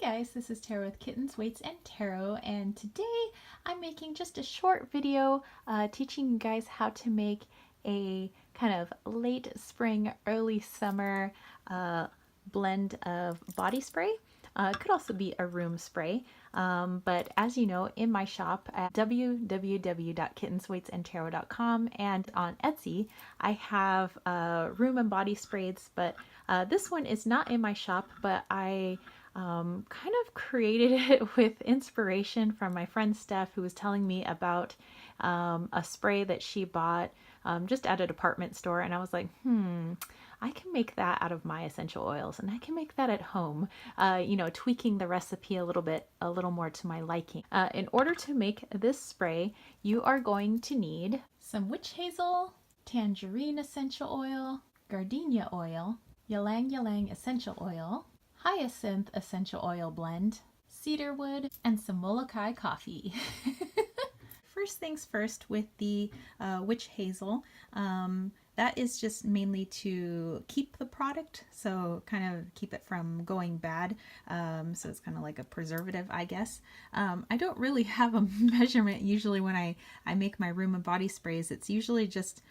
guys, this is Tarot with Kittens, Weights, and Tarot, and today I'm making just a short video teaching you guys how to make a kind of late spring, early summer blend of body spray. It could also be a room spray, but as you know, in my shop at www.kittensweightsandtarot.com and on Etsy, I have room and body sprays, but this one is not in my shop, but I kind of created it with inspiration from my friend Steph, who was telling me about a spray that she bought just at a department store, and I was like, I can make that out of my essential oils, and I can make that at home, you know, tweaking the recipe a little more to my liking. In order to make this spray, you are going to need some witch hazel, tangerine essential oil, gardenia oil, ylang ylang essential oil, hyacinth essential oil blend, cedarwood, and some Molokai coffee. First things first with the witch hazel, that is just mainly to keep the product, so kind of keep it from going bad. So it's kind of like a preservative, I guess. I don't really have a measurement usually when I make my room and body sprays. It's usually just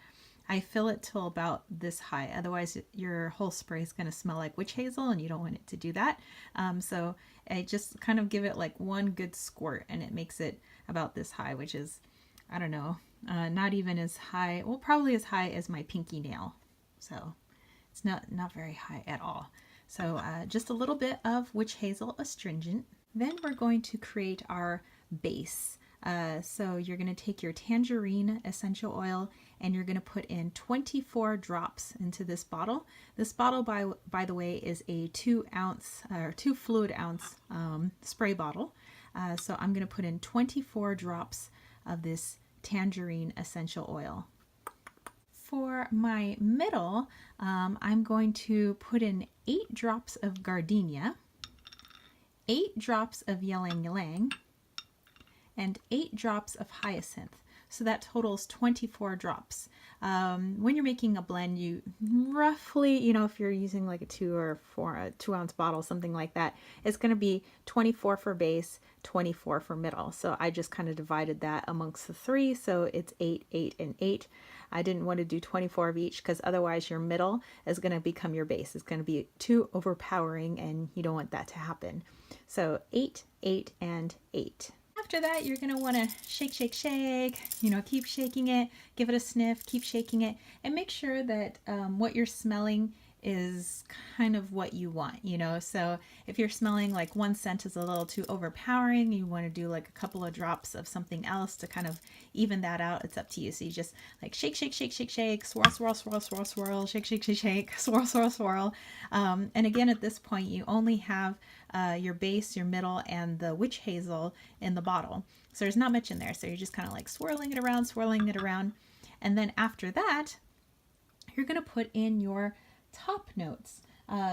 I fill it till about this high, otherwise your whole spray is going to smell like witch hazel and you don't want it to do that. So I just kind of give it like one good squirt and it makes it about this high, which is, I don't know, not even as high, well, probably as high as my pinky nail. So it's not very high at all. So just a little bit of witch hazel astringent. Then we're going to create our base. So you're going to take your tangerine essential oil and you're going to put in 24 drops into this bottle. This bottle, by the way, is a 2 fluid ounce spray bottle. So I'm going to put in 24 drops of this tangerine essential oil. For my middle, I'm going to put in 8 drops of gardenia, 8 drops of ylang ylang, and 8 drops of hyacinth. So that totals 24 drops. When you're making a blend, you roughly, you know, if you're using like a 2 ounce bottle, something like that, it's going to be 24 for base, 24 for middle. So I just kind of divided that amongst the 3. So it's 8, 8, and 8. I didn't want to do 24 of each because otherwise your middle is going to become your base. It's going to be too overpowering and you don't want that to happen. So 8, 8, and 8. After that, you're going to want to shake, shake, shake, you know, keep shaking it, give it a sniff, keep shaking it, and make sure that what you're smelling is kind of what you want, you know. So if you're smelling like one scent is a little too overpowering, you want to do like a couple of drops of something else to kind of even that out. It's up to you. So you just like shake, shake, shake, shake, shake, swirl, swirl, swirl, swirl, swirl, shake, shake, shake, shake, swirl, swirl, swirl. And again, at this point, you only have your base, your middle, and the witch hazel in the bottle. So there's not much in there. So you're just kind of like swirling it around, swirling it around. And then after that, you're going to put in your top notes.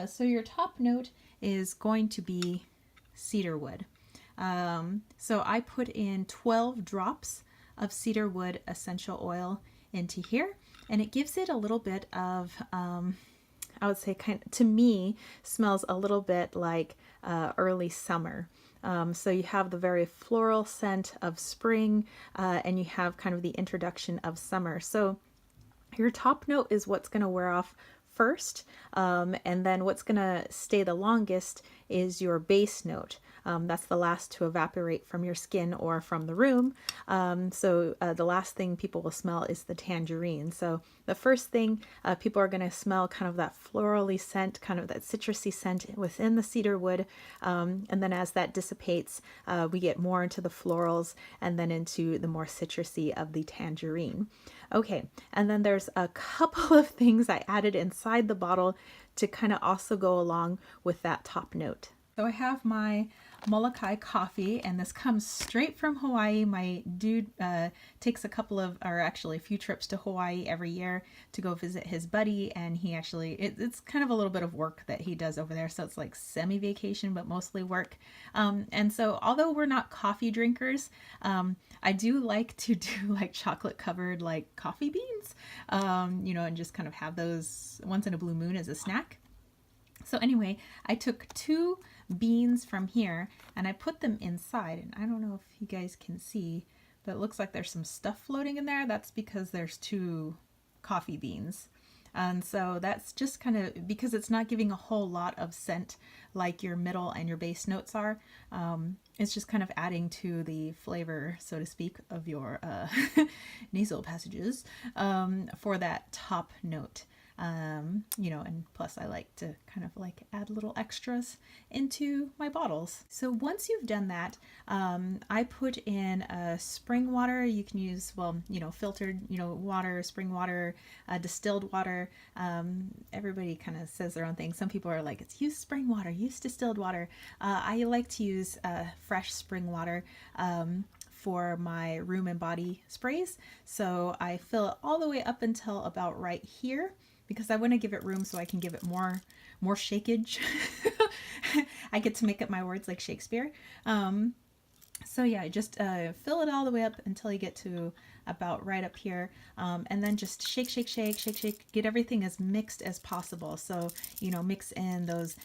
So your top note is going to be cedarwood. So I put in 12 drops of cedarwood essential oil into here, and it gives it a little bit of, I would say, to me, smells a little bit like early summer. So you have the very floral scent of spring, and you have kind of the introduction of summer. So your top note is what's going to wear off first, and then what's going to stay the longest is your base note. That's the last to evaporate from your skin or from the room. So the last thing people will smell is the tangerine. So the first thing people are going to smell kind of that florally scent, kind of that citrusy scent within the cedarwood. And then as that dissipates, we get more into the florals and then into the more citrusy of the tangerine. Okay, and then there's a couple of things I added inside the bottle to kind of also go along with that top note. So I have my Molokai coffee, and this comes straight from Hawaii. My dude takes a few trips to Hawaii every year to go visit his buddy, and he actually, it's kind of a little bit of work that he does over there, so it's like semi-vacation, but mostly work. And so although we're not coffee drinkers, I do like to do like chocolate covered like coffee beans, you know, and just kind of have those once in a blue moon as a snack. So anyway, I took 2 beans from here and I put them inside. And I don't know if you guys can see, but it looks like there's some stuff floating in there. That's because there's 2 coffee beans. And so that's just kind of because it's not giving a whole lot of scent like your middle and your base notes are. It's just kind of adding to the flavor, so to speak, of your nasal passages for that top note. You know, and plus I like to kind of like add little extras into my bottles. So once you've done that, I put in spring water. You can use, well, you know, filtered, you know, water, spring water, distilled water. Everybody kind of says their own thing. Some people are like, it's use spring water, use distilled water. I like to use fresh spring water for my room and body sprays. So I fill it all the way up until about right here, because I want to give it room so I can give it more shakeage. I get to make up my words like Shakespeare. So yeah, just fill it all the way up until you get to about right up here, and then just shake, shake, shake, shake, shake. Get everything as mixed as possible. So, you know, mix in those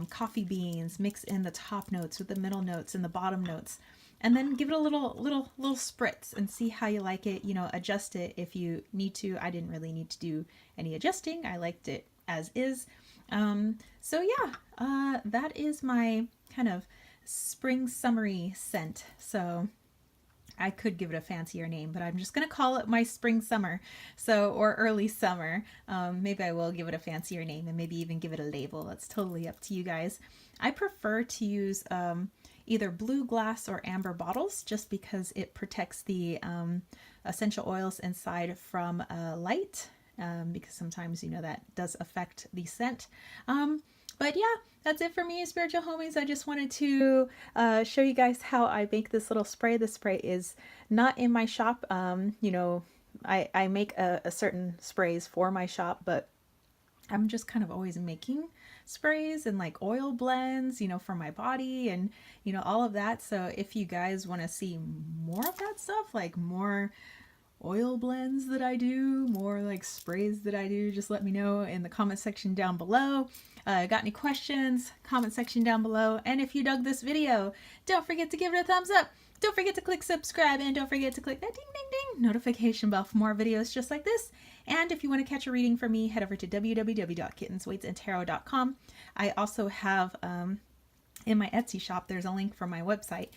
coffee beans, mix in the top notes with the middle notes and the bottom notes. And then give it a little spritz and see how you like it. You know, adjust it if you need to. I didn't really need to do any adjusting. I liked it as is. So yeah, that is my kind of spring summery scent. So I could give it a fancier name, but I'm just going to call it my spring summer. So, or early summer. Maybe I will give it a fancier name and maybe even give it a label. That's totally up to you guys. I prefer to use either blue glass or amber bottles, just because it protects the essential oils inside from light, because sometimes, you know, that does affect the scent. But yeah, that's it for me, spiritual homies. I just wanted to show you guys how I make this little spray. This spray is not in my shop. You know, I make a certain sprays for my shop, but I'm just kind of always making sprays and like oil blends, you know, for my body and, you know, all of that. So if you guys want to see more of that stuff, like more oil blends that I do, more like sprays that I do, just let me know in the comment section down below. Got any questions? Comment section down below. And if you dug this video, don't forget to give it a thumbs up. Don't forget to click subscribe, and don't forget to click that ding ding ding notification bell for more videos just like this. And if you want to catch a reading from me, head over to www.kittensweightsandtarot.com. I also have in my Etsy shop, there's a link for my website,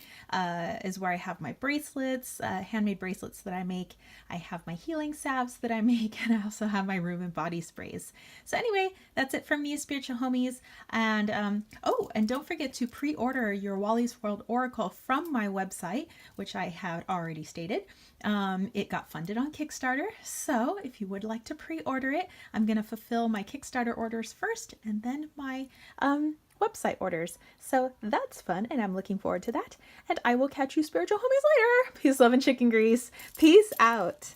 is where I have my bracelets, handmade bracelets that I make. I have my healing salves that I make, and I also have my room and body sprays. So anyway, that's it from me, spiritual homies. And oh, and don't forget to pre-order your Wally's World Oracle from my website, which I have already stated. It got funded on Kickstarter, so if you would like to pre-order it, I'm going to fulfill my Kickstarter orders first, and then my website orders. So that's fun, and I'm looking forward to that. And I will catch you spiritual homies later. Peace, love, and chicken grease. Peace out.